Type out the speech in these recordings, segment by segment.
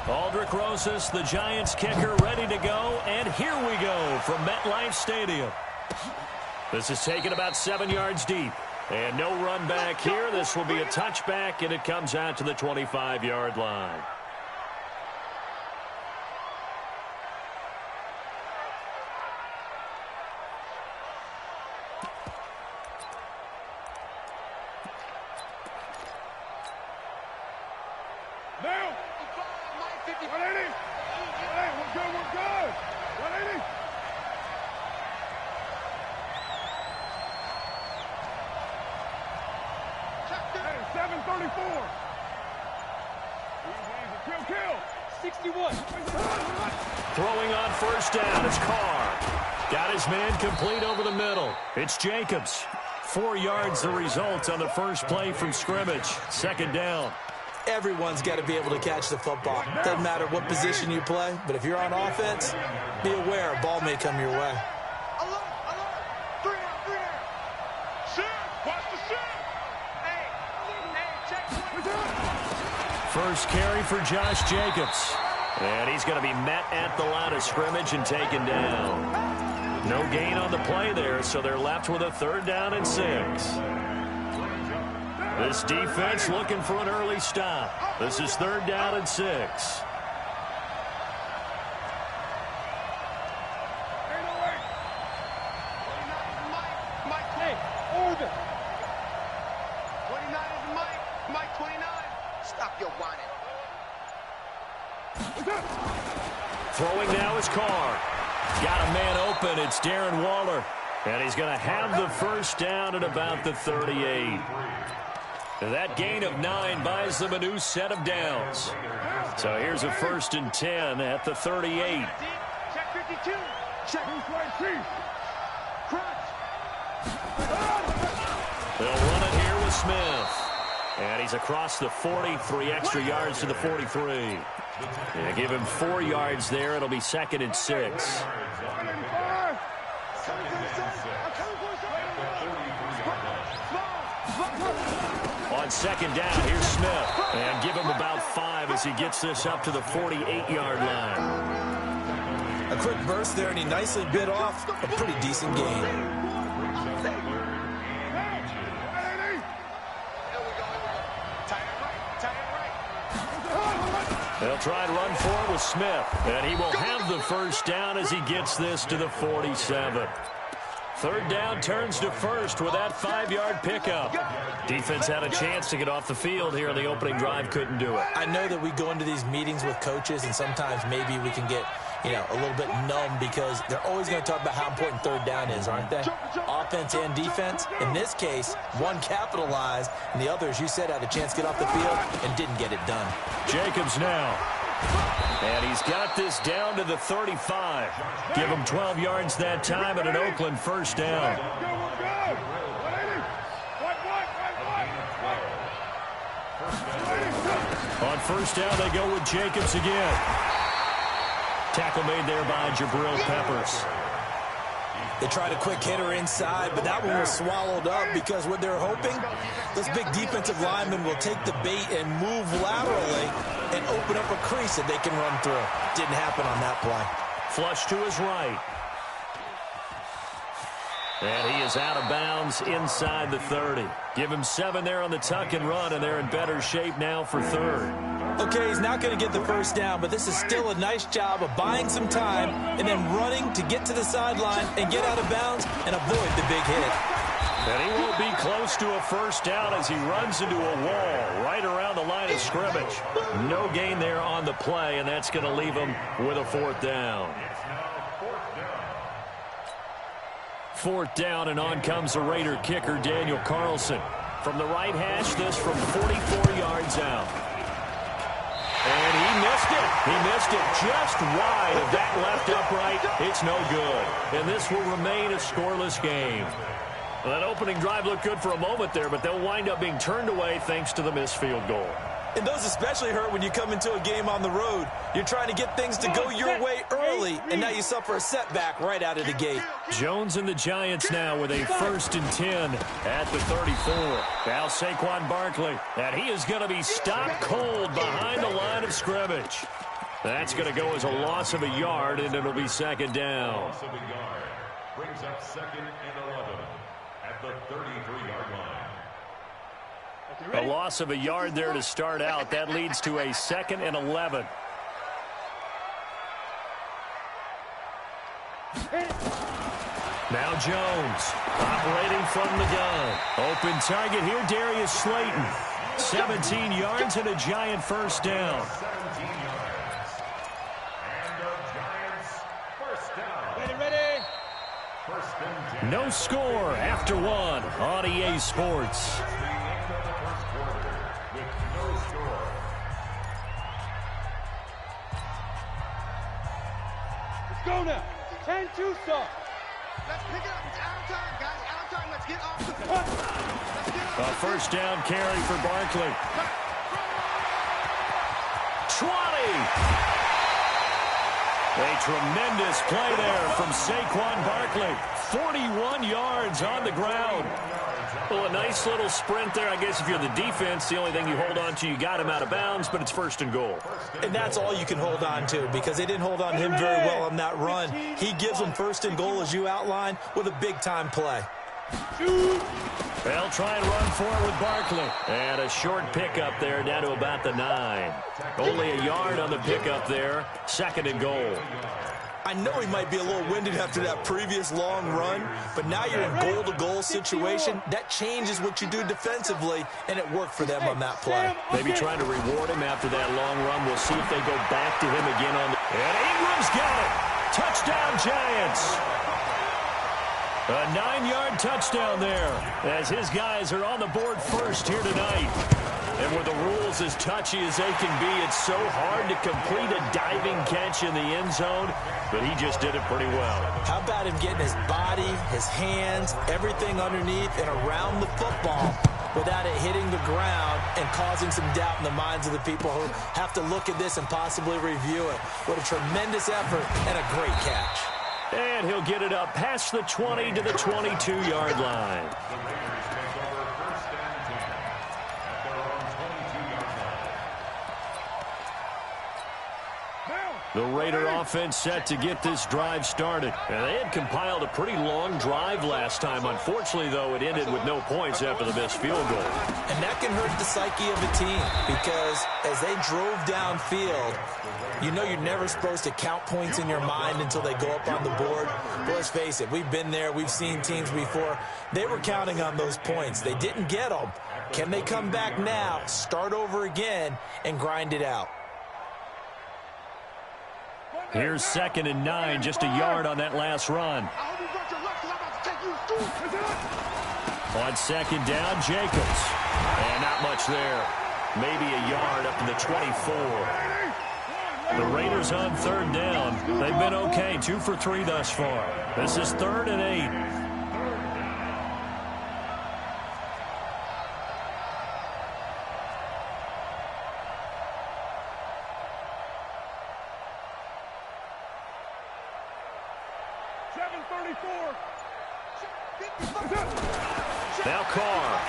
Aldrich Rosas, the Giants kicker, ready to go. And here we go from MetLife Stadium. This is taken about 7 yards deep. And no run back here. This will be a touchback, and it comes out to the 25-yard line. Throwing on first down is Carr. Got his man complete over the middle. It's Jacobs. 4 yards the result on the first play from scrimmage. Second down. Everyone's got to be able to catch the football. Doesn't matter what position you play, but if you're on offense, be aware a ball may come your way. First carry for Josh Jacobs. And he's going to be met at the line of scrimmage and taken down. No gain on the play there, so they're left with a 3rd down and 6. This defense looking for an early stop. This is 3rd down and 6. Throwing now is Carr. Got a man open. It's Darren Waller. And he's going to have the first down at about the 38. That gain of 9 buys them a new set of downs. So here's a 1st and 10 at the 38. Check 52. Check. They'll run it here with Smith. And he's across the 40, 3 extra yards to the 43. Yeah, give him 4 yards there. It'll be 2nd and 6. On 2nd down, here's Smith. And give him about 5 as he gets this up to the 48-yard line. A quick burst there, and he nicely bit off a pretty decent gain. They'll try and run for it with Smith. And he will have the first down as he gets this to the 47. 3rd down turns to 1st with that 5-yard pickup. Defense had a chance to get off the field here in the opening drive. Couldn't do it. I know that we go into these meetings with coaches, and sometimes maybe we can get, a little bit numb because they're always going to talk about how important 3rd down is, aren't they? Offense and defense. In this case, one capitalized, and the other, as you said, had a chance to get off the field and didn't get it done. Jacobs now. And he's got this down to the 35. Give him 12 yards that time and an Oakland first down. On first down, they go with Jacobs again. Tackle made there by Jabril Peppers. They tried a quick hitter inside, but that one was swallowed up because what they're hoping, those big defensive linemen will take the bait and move laterally and open up a crease that they can run through. Didn't happen on that play. Flush to his right. And he is out of bounds inside the 30. Give him 7 there on the tuck and run, and they're in better shape now for 3rd. Okay, he's not going to get the first down, but this is still a nice job of buying some time and then running to get to the sideline and get out of bounds and avoid the big hit. And he won't be close to a first down as he runs into a wall right around the line of scrimmage. No gain there on the play, and that's going to leave him with a 4th down. 4th down, and on comes the Raider kicker, Daniel Carlson. From the right hash, this from 44 yards out. And he missed it. He missed it just wide of that left upright. It's no good. And this will remain a scoreless game. Well, that opening drive looked good for a moment there, but they'll wind up being turned away thanks to the missed field goal. And those especially hurt when you come into a game on the road. You're trying to get things to go your way early, and now you suffer a setback right out of the gate. Jones and the Giants now with a 1st and 10 at the 34. Now Saquon Barkley, and he is going to be stopped cold behind the line of scrimmage. That's going to go as a loss of a yard, and it'll be second down. Loss of a yard brings up second and 11 at the 33-yard line. A loss of a yard there to start out. That leads to a second and 11. Now Jones operating from the gun. Open target here, Darius Slayton. 17 yards and a Giant first down. 17 yards. And the Giants first down. Ready. First and 10. No score after one on EA Sports. The end of the first quarter with no score. Let's go now. 10-2 start. Let's pick it up. It's out of time, guys. Out of time. Let's get off the field. Let's get off. A first down carry for Barkley. 20. A tremendous play there from Saquon Barkley. 41 yards on the ground. Well, a nice little sprint there. I guess if you're the defense, the only thing you hold on to, you got him out of bounds, but it's first and goal. And that's all you can hold on to because they didn't hold on to him very well on that run. He gives them first and goal, as you outlined, with a big-time play. They'll try and run for it with Barkley. And a short pickup there down to about the 9. Only a yard on the pickup there. Second and goal. I know he might be a little winded after that previous long run, but now you're in goal-to-goal situation. That changes what you do defensively, and it worked for them on that play. Maybe trying to reward him after that long run. We'll see if they go back to him again on the... And Ingram's got it. Touchdown, Giants. A 9-yard touchdown there as his guys are on the board first here tonight. And with the rules as touchy as they can be, it's so hard to complete a diving catch in the end zone, but he just did it pretty well. How about him getting his body, his hands, everything underneath and around the football without it hitting the ground and causing some doubt in the minds of the people who have to look at this and possibly review it. What a tremendous effort and a great catch. And he'll get it up past the 20 to the 22-yard line. The Raider offense set to get this drive started. And they had compiled a pretty long drive last time. Unfortunately, though, it ended with no points after the missed field goal. And that can hurt the psyche of a team because as they drove downfield, you know you're never supposed to count points in your mind until they go up on the board. But let's face it, we've been there. We've seen teams before. They were counting on those points. They didn't get them. Can they come back now, start over again, and grind it out? Here's second and 9, just a yard on that last run. On second down, Jacobs. And not much there. Maybe a yard up to the 24. The Raiders on third down. They've been okay, 2 for 3 thus far. This is 3rd and 8. Now Carr.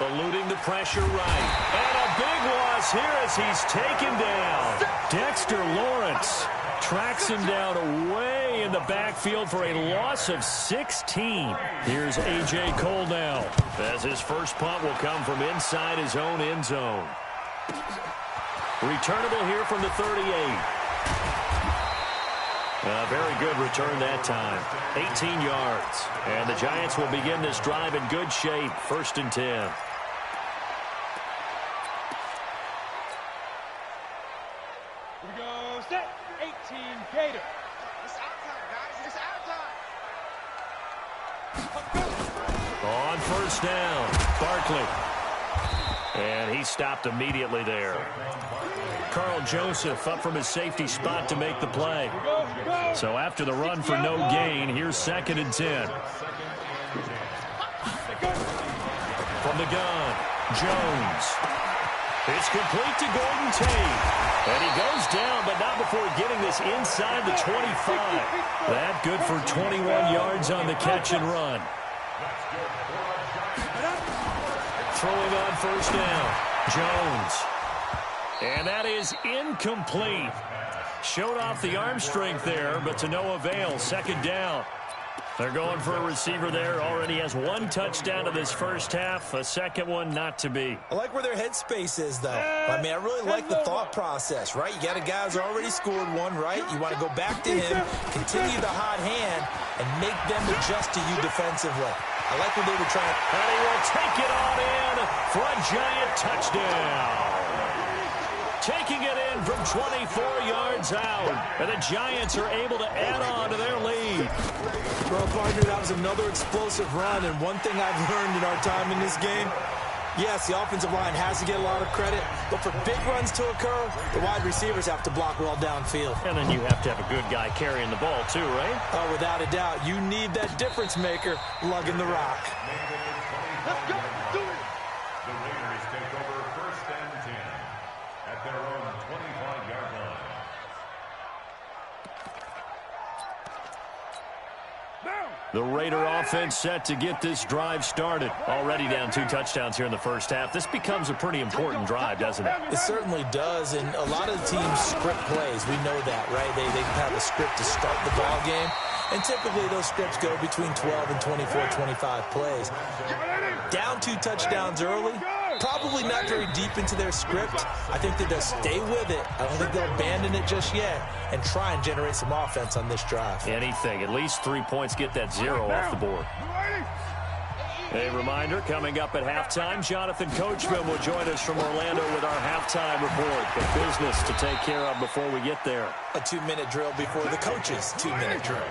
Eluding the pressure right. And a big loss here as he's taken down. Dexter Lawrence tracks him down away in the backfield for a loss of 16. Here's A.J. Cole now, as his first punt will come from inside his own end zone. Returnable here from the 38. A very good return that time. 18 yards. And the Giants will begin this drive in good shape. 1st and 10. Here we go. Set. 18 Gator. It's out time, guys. It's out time. On first down, Barkley. And he stopped immediately there. Carl Joseph up from his safety spot to make the play. So after the run for no gain, here's 2nd and 10. From the gun, Jones. It's complete to Golden Tate. And he goes down, but not before getting this inside the 25. That good for 21 yards on the catch and run. Throwing on first down, Jones. And that is incomplete. Showed off the arm strength there, but to no avail. Second down. They're going for a receiver there. Already has one touchdown in this first half. A second one not to be. I like where their headspace is, though. I mean, I really like the thought process, right? You got a guy who's already scored one, right? You want to go back to him, continue the hot hand, and make them adjust to you defensively. I like what they were trying. And he will take it on in for a giant touchdown. Taking it in from 24 yards out. And the Giants are able to add on to their lead. Well, partner, that was another explosive run. And one thing I've learned in our time in this game, yes, the offensive line has to get a lot of credit. But for big runs to occur, the wide receivers have to block well downfield. And then you have to have a good guy carrying the ball too, right? Oh, without a doubt. You need that difference maker lugging the rock. Let's go. Do it. The Raiders take over first and 10 at their own 25-yard line. The Raider offense set to get this drive started. Already down 2 touchdowns here in the first half. This becomes a pretty important drive, doesn't it? It certainly does, and a lot of the teams script plays. We know that, right? They have a script to start the ball game, and typically those scripts go between 12 and 24, 25 plays. Down 2 touchdowns early, probably not very deep into their script. I think that they'll stay with it. I don't think they'll abandon it just yet and try and generate some offense on this drive. Anything. At least 3 points, get that 0 off the board. A reminder, coming up at halftime, Jonathan Coachman will join us from Orlando with our halftime report. The business to take care of before we get there. A 2-minute drill before the coach's 2-minute drill.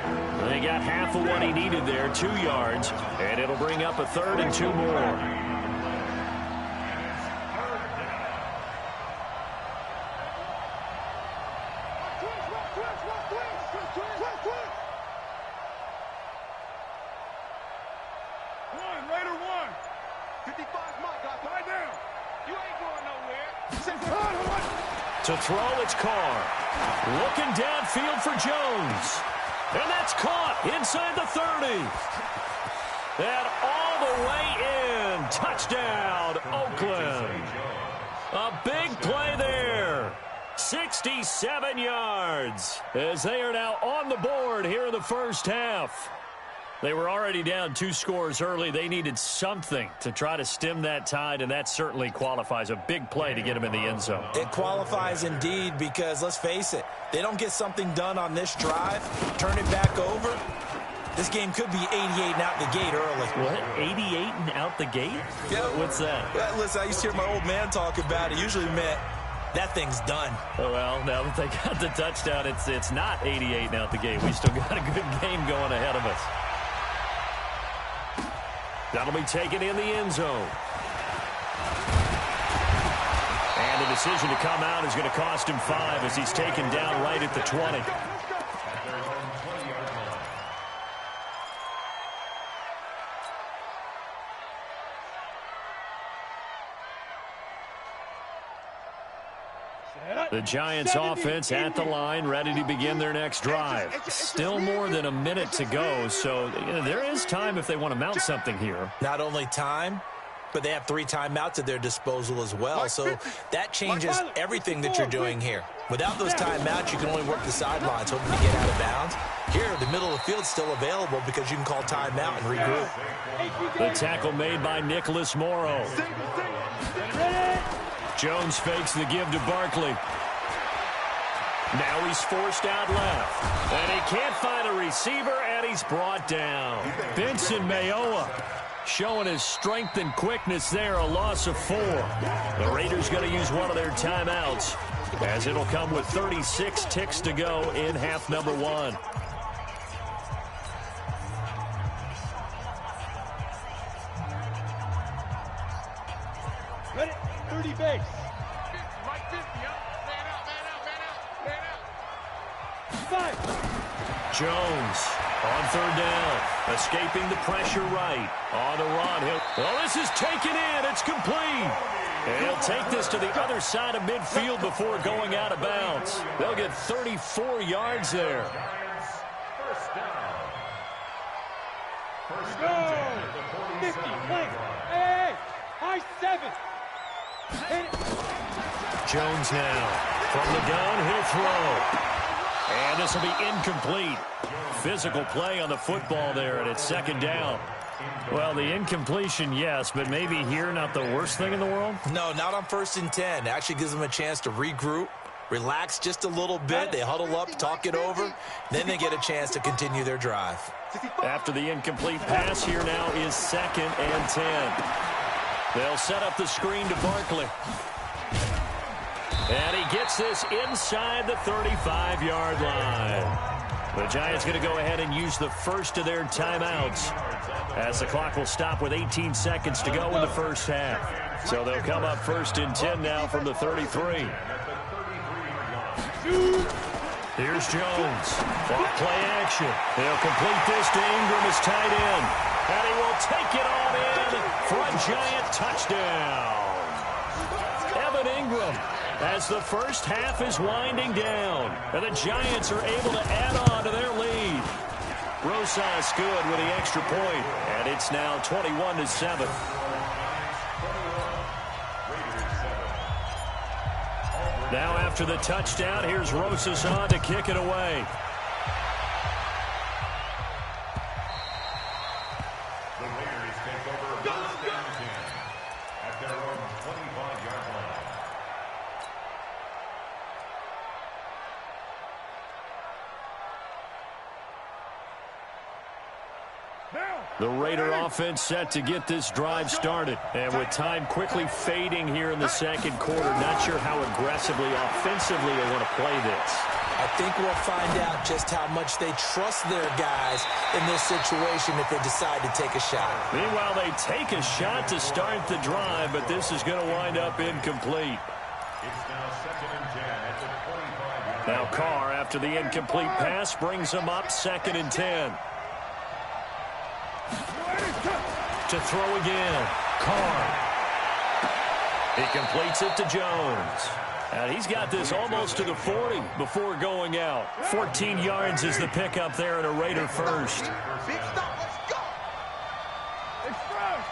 They got half of what he needed there, 2 yards, and it'll bring up a 3rd and 2 more. To throw, it's Carr. Looking downfield for Jones. And that's caught inside the 30. And all the way in. Touchdown, Oakland. A big play there. 67 yards as they are now on the board here in the first half. They were already down 2 scores early. They needed something to try to stem that tide, and that certainly qualifies. A big play to get them in the end zone. It qualifies indeed because, let's face it, they don't get something done on this drive, turn it back over, this game could be 88 and out the gate early. What? 88 and out the gate? Yeah. What's that? Well, listen, I used to hear my old man talk about it. Usually meant that thing's done. Oh, well, now that they got the touchdown, it's not 88 and out the gate. We still got a good game going ahead of us. That'll be taken in the end zone. And the decision to come out is going to cost him 5 as he's taken down right at the 20. The Giants offense at the line, ready to begin their next drive. Still more than a minute to go, so there is time if they want to mount something here. Not only time, but they have 3 timeouts at their disposal as well, so that changes everything that you're doing here. Without those timeouts, you can only work the sidelines, hoping to get out of bounds. Here, the middle of the field's still available because you can call timeout and regroup. The tackle made by Nicholas Morrow. Jones fakes the give to Barkley. Now he's forced out left. And he can't find a receiver, and he's brought down. Benson Mayowa showing his strength and quickness there, a loss of 4. The Raiders going to use one of their timeouts, as it'll come with 36 ticks to go in half number 1. Ready? 30 base. Right 50, huh? Man out, man out, man out, man out. 5. Jones on 3rd down, escaping the pressure right. On the run, well, this is taken in. It's complete. And he'll take this to the other side of midfield before going out of bounds. They'll get 34 yards there. First down. First Go. down. 50, play. Hey, high 7. Hit it. Jones now. From the gun, he'll throw. And this will be incomplete. Physical play on the football there, and it's second down. Well, the incompletion, yes, but maybe here not the worst thing in the world? No, not on 1st and 10. It actually gives them a chance to regroup, relax just a little bit. They huddle up, talk it over. Then they get a chance to continue their drive. After the incomplete pass, here now is 2nd and 10. They'll set up the screen to Barkley. And he gets this inside the 35-yard line. The Giants going to go ahead and use the first of their timeouts as the clock will stop with 18 seconds to go in the first half. So they'll come up 1st and 10 now from the 33. Here's Jones. Clock play action. He'll complete this to Ingram as tight end. And he will take it on in for a Giant touchdown. Evan Ingram, as the first half is winding down, and the Giants are able to add on to their lead. Rosas good with the extra point, and it's now 21-7. Now after the touchdown, here's Rosas on to kick it away. The Raiders take over 1st and 10 at their own 25-yard line. The Raider offense set to get this drive started. And with time quickly fading here in the second quarter, not sure how aggressively, offensively they want to play this. I think we'll find out just how much they trust their guys in this situation if they decide to take a shot. Meanwhile, they take a shot to start the drive, but this is going to wind up incomplete. It's now 2nd and 10 at the 25-yard line. Now Carr, after the incomplete pass, brings them up 2nd and 10. To throw again. Carr. He completes it to Jones. And he's got this almost to the 40 before going out. 14 yards is the pickup there and a Raider first. Big stop, let's go. It's first.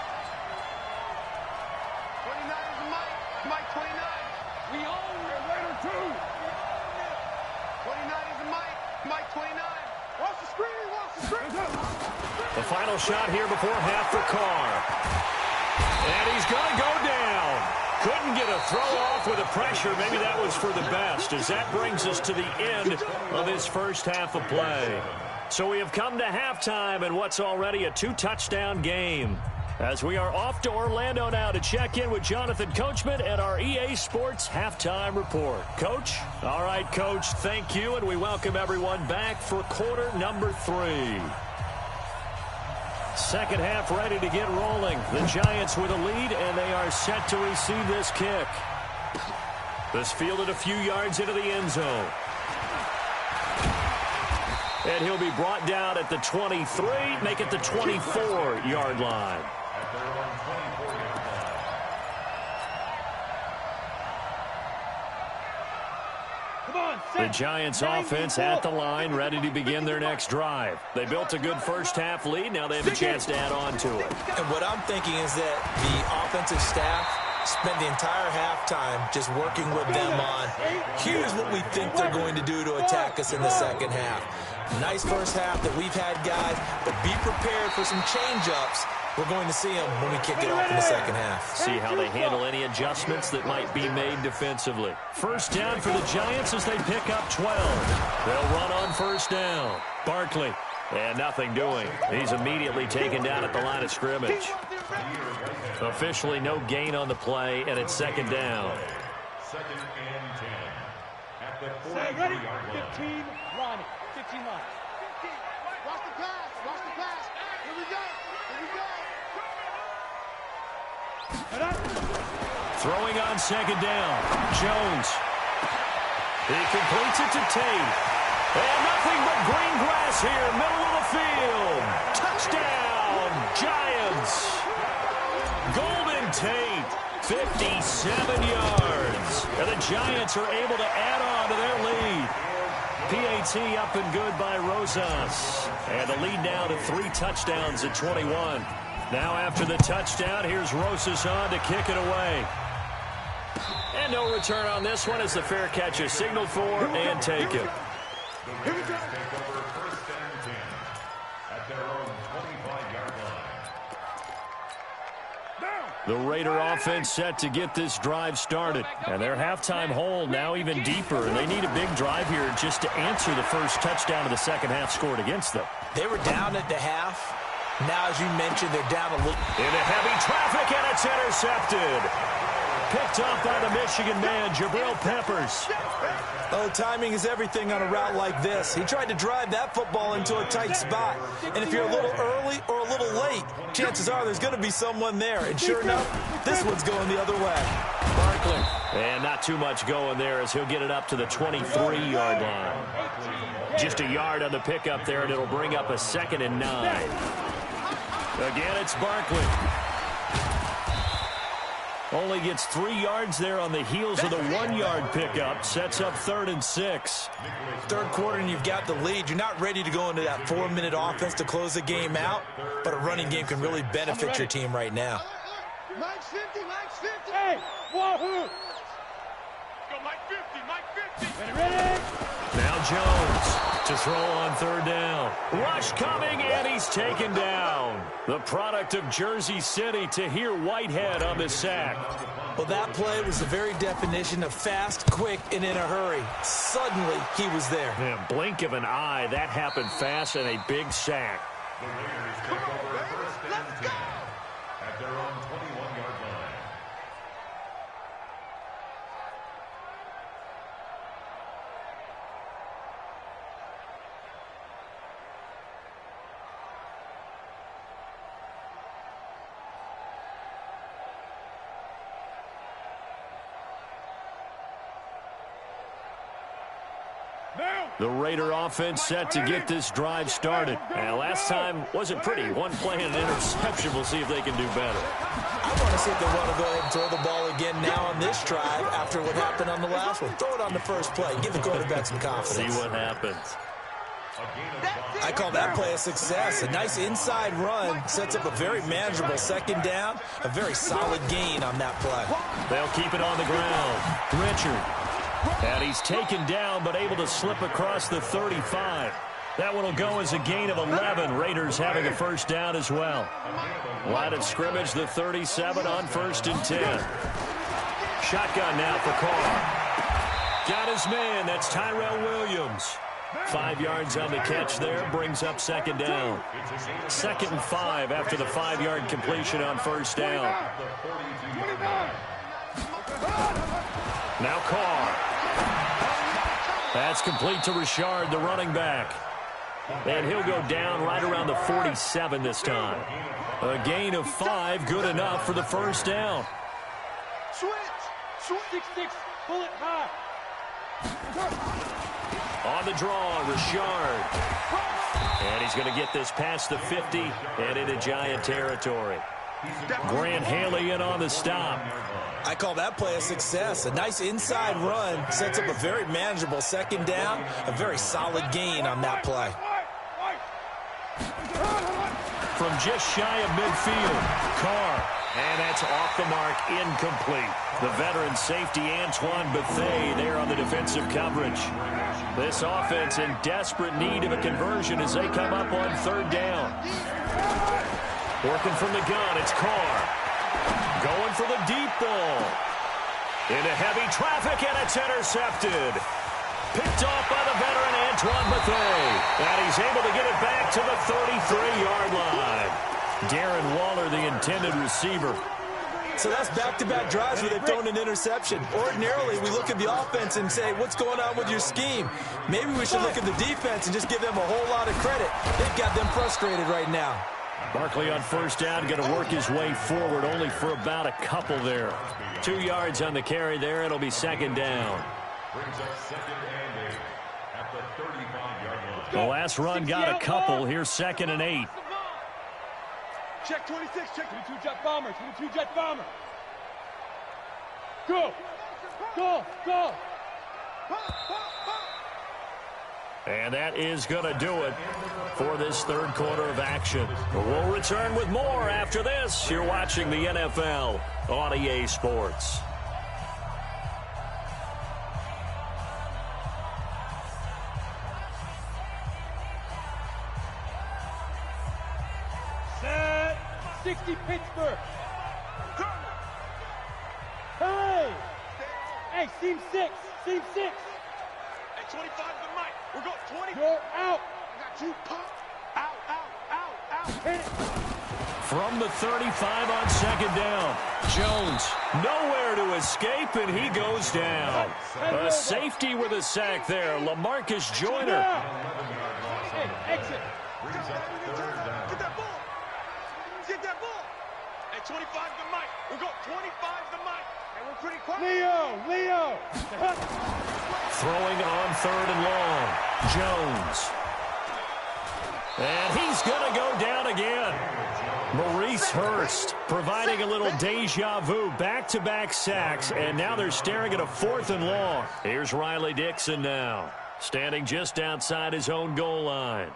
29 is Mike 29. We own it. Raider 2. 29 is Mike 29. Watch the screen, watch the screen. The final shot here before half for Carr. And he's going to go down. Couldn't get a throw off with the pressure. Maybe that was for the best, as that brings us to the end of this first half of play. So we have come to halftime in what's already a 2-touchdown game. As we are off to Orlando now to check in with Jonathan Coachman and our EA Sports Halftime Report. Coach? All right, Coach, thank you, and we welcome everyone back for quarter number 3. Second half ready to get rolling. The Giants with a lead, and they are set to receive this kick. This fielded a few yards into the end zone. And he'll be brought down at the 23, make it the 24-yard line. At their own 24-yard line. The Giants offense at the line, ready to begin their next drive. They built a good first half lead. Now they have a chance to add on to it. And what I'm thinking is that the offensive staff spent the entire halftime just working with them on, here's what we think they're going to do to attack us in the second half. Nice first half that we've had, guys, but be prepared for some change-ups. We're going to see them when we kick it off in the second half. See how they handle any adjustments that might be made defensively. First down for the Giants as they pick up 12. They'll run on first down. Barkley, and nothing doing. He's immediately taken down at the line of scrimmage. Officially no gain on the play, and it's second down. 2nd and 10 at the 43-yard Ready? line. 15 line. 15 line. Watch the pass, watch the pass. Here we go, here we go. Throwing on second down. Jones. He completes it to Tate. And nothing but green grass here, middle of the field. Touchdown, Giants. Golden Tate, 57 yards. And the Giants are able to add on to their lead. PAT up and good by Rosas. And the lead now to 3 touchdowns at 21. Now after the touchdown, here's Rosas on to kick it away. And And no return on this one as the fair catch is signaled for and taken. The Raiders take over first and 10 at their own 25-yard line. The Raider offense set to get this drive started. And their halftime hole now even deeper. And they need a big drive here just to answer the first touchdown of the second half scored against them. They were down at the half. Now, as you mentioned, they're down a little. Into heavy traffic, and it's intercepted. Picked up by the Michigan man, Jabril Peppers. Oh, timing is everything on a route like this. He tried to drive that football into a tight spot. And if you're a little early or a little late, chances are there's going to be someone there. And sure enough, this one's going the other way. Barkley. And not too much going there as he'll get it up to the 23-yard line. Just a yard on the pickup there, and it'll bring up a 2nd and 9. Again, it's Barkley. Only gets 3 yards there on the heels of the 1-yard pickup. Sets up 3rd and 6. Third quarter and you've got the lead. You're not ready to go into that 4-minute offense to close the game out, but a running game can really benefit your team right now. Mike's 50, Mike's 50. Hey, wahoo! Go, Mike 50, Mike 50. Ready? Now Jones to throw on 3rd down. Rush coming, and he's taken down. The product of Jersey City, Tahir Whitehead on the sack. Well, that play was the very definition of fast, quick, and in a hurry. Suddenly, he was there. Man, blink of an eye, that happened fast and a big sack. The Raiders take over first and 10 at their own 21-yard line. The Raider offense set to get this drive started. And last time wasn't pretty. One play and an interception. We'll see if they can do better. I want to see if they want to go ahead and throw the ball again now on this drive after what happened on the last one. Throw it on the first play. Give the quarterback some confidence. See what happens. I call that play a success. A nice inside run sets up a very manageable 2nd down. A very solid gain on that play. They'll keep it on the ground. Richard. And he's taken down, but able to slip across the 35. That one will go as a gain of 11. Raiders having a 1st down as well. Line of scrimmage, the 37 on 1st and 10. Shotgun now for Carr. Got his man. That's Tyrell Williams. 5 yards on the catch there. Brings up 2nd down. 2nd and 5 after the 5-yard completion on 1st down. Now Carr. That's complete to Richard, the running back. And he'll go down right around the 47 this time. A gain of 5, good enough for the 1st down. Switch. 6-6, pull it high. On the draw, Richard. And he's going to get this past the 50 and into Giant territory. Grant Haley in on the stop. I call that play a success. A nice inside run sets up a very manageable 2nd down. A very solid gain on that play. From just shy of midfield, Carr. And that's off the mark, incomplete. The veteran safety Antoine Bethea there on the defensive coverage. This offense in desperate need of a conversion as they come up on 3rd down. Working from the gun, it's Carr. Going for the deep ball. Into heavy traffic, and it's intercepted. Picked off by the veteran Antoine Bethea. And he's able to get it back to the 33-yard line. Darren Waller, the intended receiver. So that's back-to-back drives where they've thrown an interception. Ordinarily, we look at the offense and say, what's going on with your scheme? Maybe we should look at the defense and just give them a whole lot of credit. They've got them frustrated right now. Barkley on 1st down, going to work his way forward, only for about a couple there. 2 yards on the carry there. It'll be 2nd down. Brings up 2nd and 8 at the 35-yard line. The last run got a couple. Here's 2nd and 8. Check 26, check 22 jet bomber, 22 jet bomber. Go, go, go. And that is going to do it for this 3rd quarter of action. We'll return with more after this. You're watching the NFL on EA Sports. 60 Pittsburgh. Hey! Hey, seam 6. Seam 6. Hey, 25 the mic. We're going 20. You're out. I got you pumped. Out. Hit it. From the 35 on second down. Jones nowhere to escape, and he goes down. A safety with a sack there. LaMarcus Joyner. Hey, exit. Get that ball. Get that ball. Hey, 25 the mic. We're going 25 the mic. Hey, we're pretty quiet. Leo. Throwing on third and long. Jones. And he's going to go down again. Maurice Hurst providing a little deja vu. Back-to-back sacks, and now they're staring at a 4th and long. Here's Riley Dixon now, standing just outside his own goal line.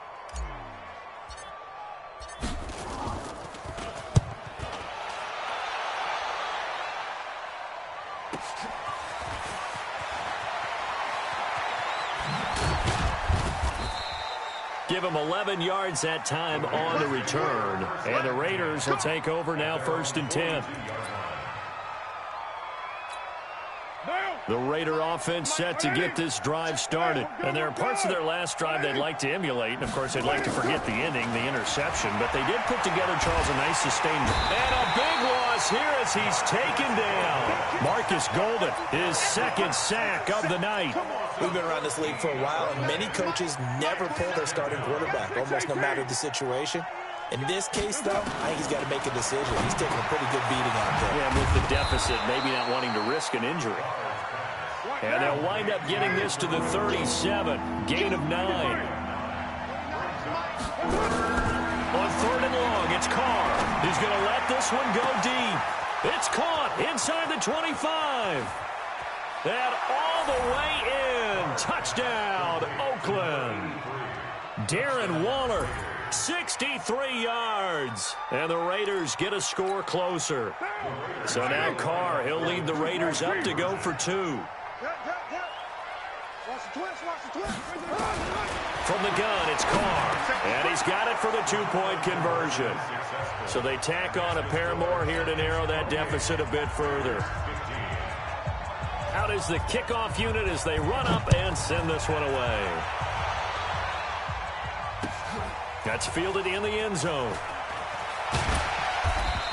Give him 11 yards that time on the return. And the Raiders will take over now 1st and 10. The Raider offense set to get this drive started. And there are parts of their last drive they'd like to emulate. And, of course, they'd like to forget the ending, the interception. But they did put together, Charles, a nice sustained. And a big loss here as he's taken down. Marcus Golden, his 2nd sack of the night. We've been around this league for a while, and many coaches never pull their starting quarterback, almost no matter the situation. In this case, though, I think he's got to make a decision. He's taking a pretty good beating out there. Yeah, with the deficit, maybe not wanting to risk an injury. And they'll wind up getting this to the 37. Gain of 9. On third and long, it's Carr. He's going to let this one go deep. It's caught inside the 25. And all the way in. Touchdown, Oakland. Darren Waller, 63 yards. And the Raiders get a score closer. So now Carr, he'll lead the Raiders up to go for 2. From the gun, it's Carr. And he's got it for the 2-point conversion. So they tack on a pair more here to narrow that deficit a bit further. Out is the kickoff unit as they run up and send this one away. That's fielded in the end zone.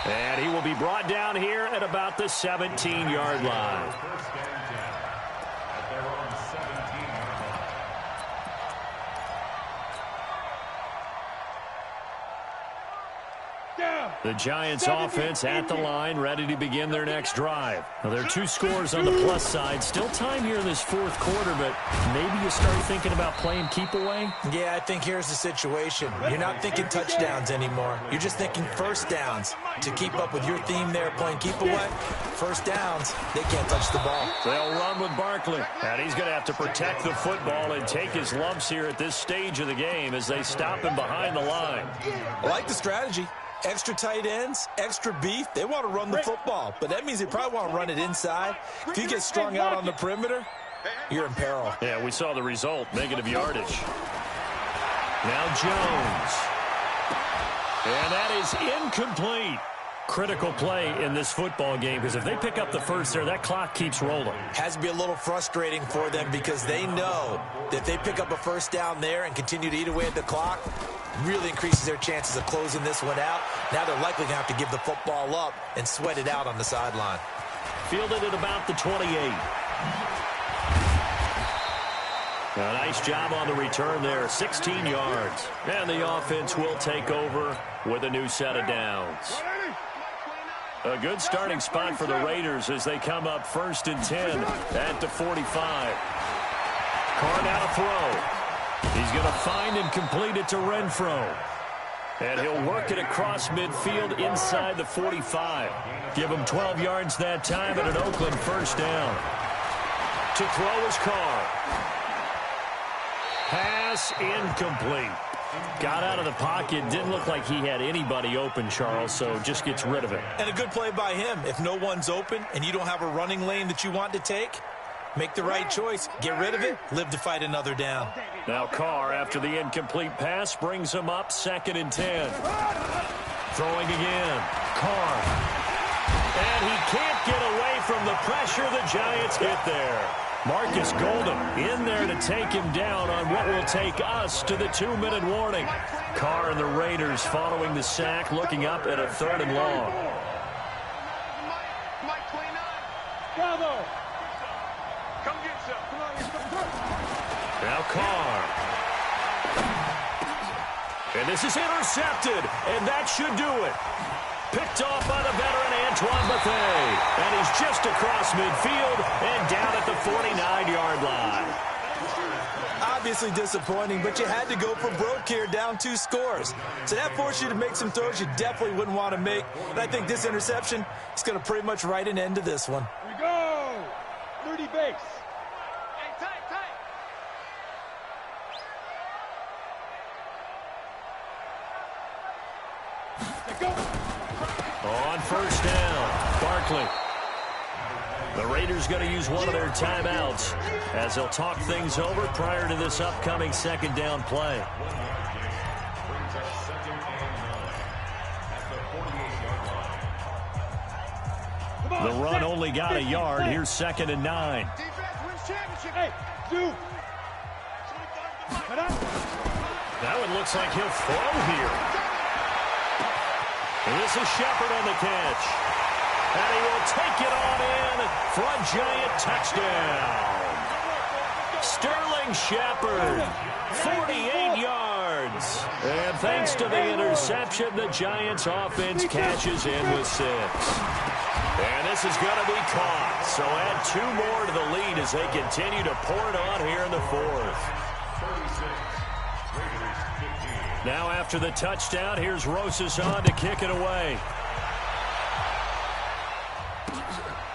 And he will be brought down here at about the 17-yard line. The Giants offense at the line, ready to begin their next drive. Now, there are 2 scores on the plus side. Still time here in this 4th quarter, but maybe you start thinking about playing keep away? Yeah, I think here's the situation. You're not thinking touchdowns anymore. You're just thinking first downs. To keep up with your theme there, playing keep away, first downs, they can't touch the ball. They'll run with Barkley. And he's going to have to protect the football and take his lumps here at this stage of the game as they stop him behind the line. I like the strategy. Extra tight ends, extra beef. They want to run the football, but that means they probably want to run it inside. If you get strung out on the perimeter, you're in peril. Yeah, we saw the result, negative yardage. Now Jones. And that is incomplete. Critical play in this football game because if they pick up the first there, that clock keeps rolling. Has to be a little frustrating for them because they know that if they pick up a first down there and continue to eat away at the clock, really increases their chances of closing this one out. Now they're likely going to have to give the football up and sweat it out on the sideline. Fielded at about the 28. A nice job on the return there, 16 yards. And the offense will take over with a new set of downs. A good starting spot for the Raiders as they come up 1st and 10 at the 45. Carr now to throw. He's going to find and complete it to Renfro. And he'll work it across midfield inside the 45. Give him 12 yards that time and an Oakland first down. To throw is Carr. Pass incomplete. Got out of the pocket. Didn't look like he had anybody open, Charles, so just gets rid of it. And a good play by him. If no one's open and you don't have a running lane that you want to take, make the right choice. Get rid of it. Live to fight another down. Now Carr, after the incomplete pass, brings him up 2nd and 10. Throwing again. Carr. And he can't get away from the pressure. The Giants get there. Marcus Golden in there to take him down on what will take us to the 2-minute warning. Carr and the Raiders following the sack, looking up at a 3rd and long. Bravo! Come get some. Come on, let's go. Now Carr. And this is intercepted, and that should do it. Picked off by the veteran Antoine Bethea. And he's just across midfield and down at the 49-yard line. Obviously disappointing, but you had to go for broke here, down 2 scores. So that forced you to make some throws you definitely wouldn't want to make. And I think this interception is going to pretty much write an end to this one. Here we go. 30 base. Hey, tight. Go. On 1st down, Barkley. The Raiders going to use one of their timeouts as they'll talk things over prior to this upcoming 2nd down play. The run only got a yard. Here's 2nd and 9. Defense wins championship. Hey, dude. That one looks like he'll throw here. And this is Shepard on the catch. And he will take it on in for a Giant touchdown. Sterling Shepard, 48 yards. And thanks to the interception, the Giants offense cashes in with 6. And this is going to be caught. So add 2 more to the lead as they continue to pour it on here in the 4th. Now after the touchdown, here's Rosas on to kick it away.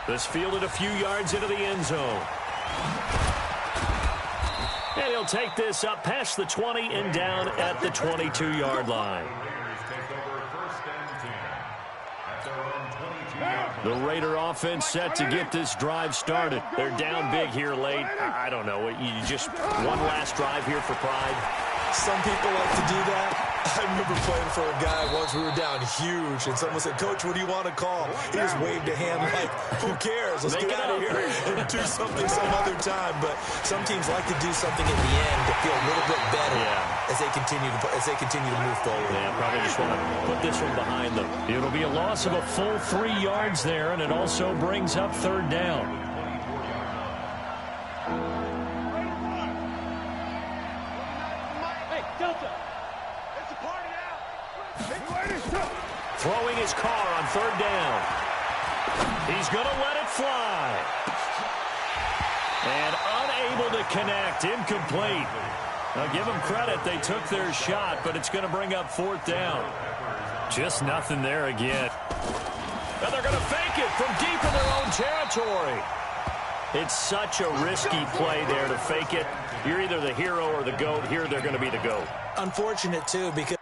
This fielded a few yards into the end zone. And he'll take this up past the 20 and down at the 22-yard line. The Raider offense set to get this drive started. They're down big here late. I don't know. You just one last drive here for pride. Some people like to do that. I remember playing for a guy once. We were down huge, and someone said, "Coach, what do you want to call?" He just waved a hand like, "Who cares? Let's get out of here and do something some other time." But some teams like to do something at the end to feel a little bit better as they continue to move forward. Yeah, probably just want to put this one behind them. It'll be a loss of a full 3 yards there, and it also brings up 3rd down. Throwing his car on 3rd down. He's going to let it fly. And unable to connect. Incomplete. Now give them credit. They took their shot, but it's going to bring up 4th down. Just nothing there again. And they're going to fake it from deep in their own territory. It's such a risky play there to fake it. You're either the hero or the GOAT. Here they're going to be the GOAT. Unfortunate, too, because